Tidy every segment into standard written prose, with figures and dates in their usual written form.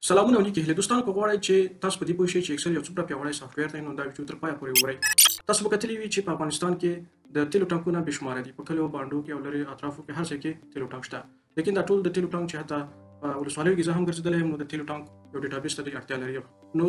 سلامونه ولیکي له دوستانو کو غواړی چې تاسو په دې پوه شئ چې اکسل یو څومره پیاوړی سافټویر دی نو دا ویډیو تر پایه پورې وګورئ. تاسو به کتلي وي چې په افغانستان کې د تیلو ټانکونه بې شماره دي. په کلیو بانډو کې او لرې اطرافو کې هر ځای کې تیلو ټانک شته. لیکن دا ټول د تیلو ټانک چې حتی په ولسوالیو کې زه هم ګرځېدلی یم نو د تیلو ټانک یو ډیټابیس ته ډېرې اړتیا لري. نو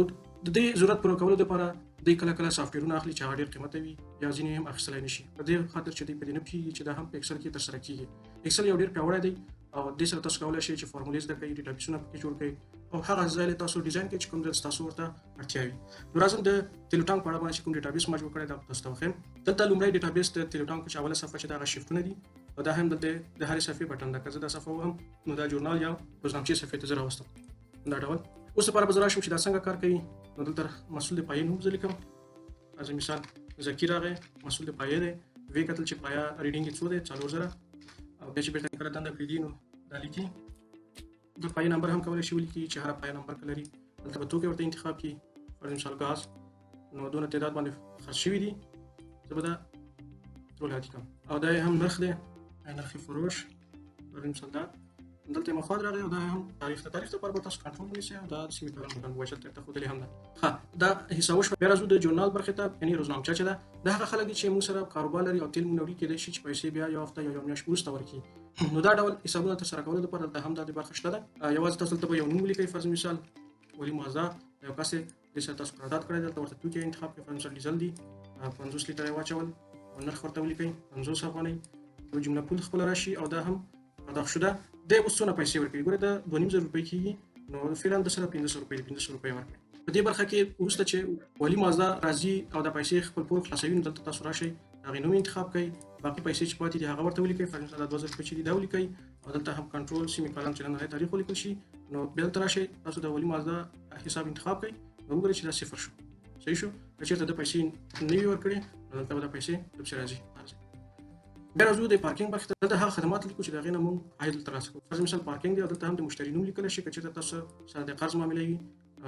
د دې ضرورت پوره کولو دپاره دوی کله کله سافټویرونه اخلي چې هغه ډېر قیمته وي یا ځینې هم اخیستلی نه شي. په دې خاطر چې دوی په دې نه پوهېږي چې دا هم په اکسل کې ترسره کېږي. اکسل یو ډېر پیاوړی دی او دې سره تاسو کولی شئ چې فارمولې زده کړئ، ډیټابیسونه پکې جوړ کړئ او هغه ځای تاسو ډیزاین کړئ چې کوم ځای تاسو ورته اړتیا وي. نو راځم د تیلو ټانک په اړه باندې چې کوم ډیټابیس ما جوړ کړی دا تاسو ته وښیم. دلته لومړی ډیټابیس د تیلو ټانک چې اوله صفحه چې دا هغه شیفټونه دي او دا هم دلته د هرې صفحې بټن ده. که زه دا صفحه وهم نو دا ژورنال یا روزنامچې صفحې ته زه راوستم دا ډول. اوس لپاره به زه راشم چې دا څنګه کار کوي. نو دلته مسؤل د پایې نوم زه لیکم. از مثال ذکي راغی، مسؤل د پایې دی. ویې کتل چې پایه ریډینګ یې څو دی 4000 او بیا چې بېرته کله دنده پرېږدي نو دا لیکي. د پایې نمبر هم کولی شي ولیکي چې هغه پایه نمبر که لري. دلته به توکي ورته انتخاب کړي. فار مثال ګاز نو دونه تعداد باندې خرڅ شوي دي، زه به دا ټول عادي کړم او دا یې هم نرخ دی، نرخ فروش. فار مثال دا دلته مفاد راغی او دا هم تاریخ لپاره به تاسو کنټرول ونیسئ او دا د سیمې کلن بټن وایسل درته ښودلې هم ده. ښه دا حصه وشوه. بیا راځو د ژورنال برخې ته، یعنې روزنامچه چې ده دا هغه خلک دي چې موږ سره کاروبار لري او تیل موږ وړي. کېدای شي چې پیسې بیا یو هفته یا یو میاشت وروسته ورکړي. نو دا ډول حسابونه ترسره کولو دپاره دلته هم دا د برخه شته ده. یوازې تاسو دلته به یو نوم ولیکئ. فرض مثال ولي معزه یو کس یې دې سره تاسو قرارداد کړی، دلته ورته توکي انتخاب کړئ. فرض مثال ډیزل دي 50 لیټره یې واچول او نرخ ورته ولیکئ 50 افغانۍ. یو جمله پول خپله راشي او دا هم پرداخت شده. دی اوس څونه پیسې ورکوي؟ ګوره دا 2500 روپۍ کېږي نو فعلا د سره 1500 روپۍ 1500 روپۍ ورکړئ. په دې برخه کې وروسته چې ولي معزه راځي او دا پیسې خپل پور خلاصوي نو دلته تاسو راشئ، د هغې نوم انتخاب کړئ، باقي پیسې چې پاتې دي هغه ورته ولیکئ. فرض مثال 2000 روپۍ چې دي دا ولیکئ او دلته هم کنټرول سیمې کالم چې نننی تاریخ ولیکل شي. نو بیا دلته راشئ، تاسو د ولي معزه حساب انتخاب کړئ نو وګورئ چې دا صفر شو. صحیح شو. که چېرته د پیسې نه وي ورکړې نو دلته به دا پیسې درپسې راځي. بیا راځو د پارکینګ برخې ته. دلته هغه خدمات لیکو چې د هغې نه موږ عاید ترلاسه کوو. فرض مثال پارکینګ دی او دلته هم د مشتري نوم لیکلی شي. که چېرته تاسو سره د قرض معامله وي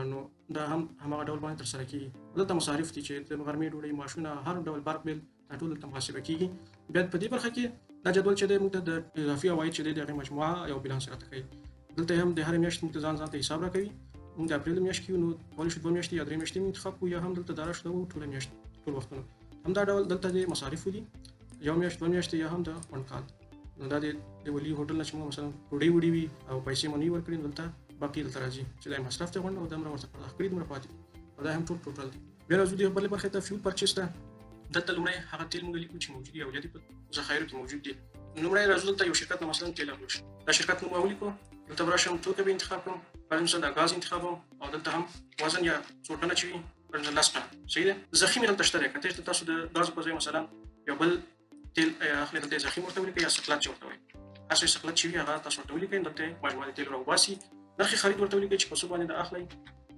نو دا هم هماغه ډول باندې ترسره کېږي. دلته مصارف دي چې د غرمې ډوډۍ، معاشونه، هر ډول برق بیل دا ټول دلته محاسبه کېږي. بیا په دې برخه کې دا جدول چې دی موږ ته د اضافي عواید چې دی د هغې مجموعه یا بیلانس راته ښیي. دلته هم د هرې میاشتې موږ ته ځان ته حساب راکوي. موږ د اپریل میاشت کې نو کولی شو 2 میاشتې یا 3 میاشتې مو انتخاب کړو یا هم دلته دا راشده وو ټوله میاشت ټول وختونه. همدا ډول دلته د مصارفو دي، یو میاشت 2 میاشتې یا هم د ونکال. نو دا د ولي هوټل نه چې موږ مثلا ډوډۍ وړي وي او پیسې مو نه وي ورکړي نو دلته باقي دلته راځي چې دا یې مصرف ته غونډه او دومره ورته پرداخت کړي دومره پاتې او دا هم ټوټل دی. بیا راځو د بلې برخې ته، فیول پرچیز ته. دلته لومړی هغه تیل موږ لیکو چې موجود دي او یا دې په ذخایرو کې موجود دي. لومړی راځو دلته یو شرکت نه مثلا تیل اخلو شي، دا شرکت نوم ولیکو. دلته به راشم توکي به انتخاب کړم. فرض مثال دا ګاز انتخابوم او دلته هم وزن یا څو ټنه چې وي فرض مثال 10 ټنه. صحیح ده. ذخیم دلته شته دی. که چېرته تاسو د ګازو په ځای مثلا یو بل تیل اخلي دلته یې ذخیم ورته ولیکئ یا سقلات چې ورته وایي. هر څه سقلات چې وي هغه تاسو ورته ولیکئ. دلته مجموعه د تیلو راوباسي، نرخ خرید ورته ولیکئ چې په څو باندې دا اخلئ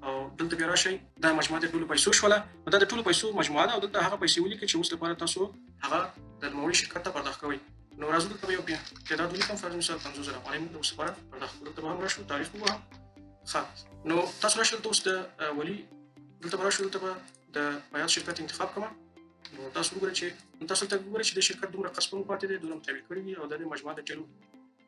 او دلته بیا راشئ. دا مجموعه د ټولو پیسو شوله. دا د ټولو پیسو مجموعه ده او دلته هغه پیسې ولیکئ چې اوس لپاره تاسو هغه د نوموړي شرکت ته پرداخت کوئ. نو راځو دلته به یو تعداد ولیکم. فرض مثال 50000 افغانۍ موږ اوس لپاره پرداخت کړو. دلته به هم راشو، تاریخ به ووهم. ښه نو تاسو راشئ دلته اوس د ولي دلته به راشو، دلته به د بیات شرکت انتخاب کړم. نو تاسو وګورئ چې تاسو ته وګورئ چې د شرکت دومره قسمونه پاتې دي، دومره تحویل کړي دي او دا د مجموعه د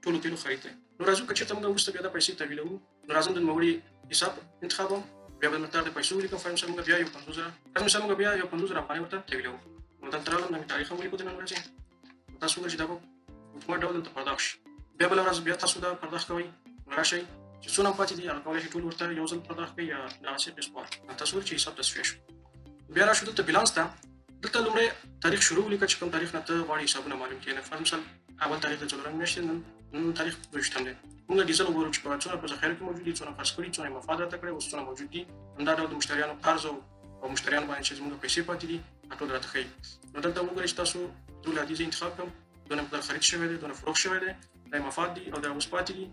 ټولو تیلو خرید دی. نو راځو که چېرته موږ وروسته بیا دا پیسې تحویلوو نو راځم د نوموړي حساب انتخابوم. بیا به مقدار د پیسو ولیکم. فرض مثال موږ بیا یو 50000 افغانۍ ورته تحویلوو. نو دلته رالم، د تاریخ هم ولیکو د نن ورځې. تاسو وګورئ چې دا به په کومه ډول دلته پرداخت شي. بیا بله ورځ بیا تاسو دا پرداخت کوئ. نو راشئ چې څونه هم پاتې دي هغه کولی شئ ټول ورته یو ځل پرداخت کړئ یا دغسې قسط. تاسو وګورئ چې حساب تصفیه شو. بیا راشو دلته بیلانس ته. دلته لومړی تاریخ شروع ولیکه چې کوم تاریخ نه ته غواړې حسابونه معلوم کړې. فرض مثال اول تاریخ د څلورمې میاشتې، نن تاریخ 22 دی. موږ ډیزل وګورو چې څونه په ذخایرو کې موجود دي، څونه خرڅ کړي، څونه مفاد راته کړی، اوس څونه موجود دي. همدا ډول د مشتریانو قرض او مشتریانو باندې چې زموږ پیسې پاتې دي ټول راته ښیي. نو دلته وګورئ چې تاسو ټول عادي زه انتخاب کړم. دونه مقدار خرید شوی دی، دونه فروخت شوی دی، دا مفاد دي او دا اوس پاتې دي.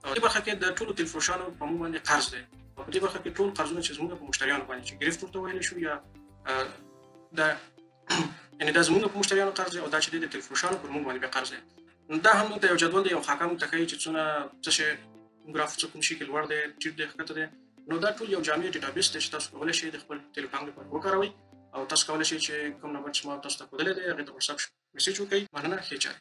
او دې برخه کې د ټولو تیل فروشانو په موږ باندې قرض دی. او په دې برخه کې ټول قرضونه چې زموږ په مشتریانو باندې چې ګرفت ورته ویلی شو یا دا یعنې دا زموږ په مشتریانو قرض دی او دا چې دی د تیل فروشانو پر موږ باندې بیا قرض دی. دا هم موږ ته یو جدول دی، یو خاکه موږ ته ښیي چې څونه څه شی ګراف څه کوم شي کې لوړ دی، ټیټ دی، ښکته دی. نو دا ټول یو جامع ډیټابیس دی چې تاسو کولی شئ د خپل تیلو ټانک لپاره وکاروئ او تاسو کولی شئ چې کوم نمبر چې ما تاسو ته ښودلی دی هغې ته وټساپ میسیج وکړئ. مننه، ښې چارې.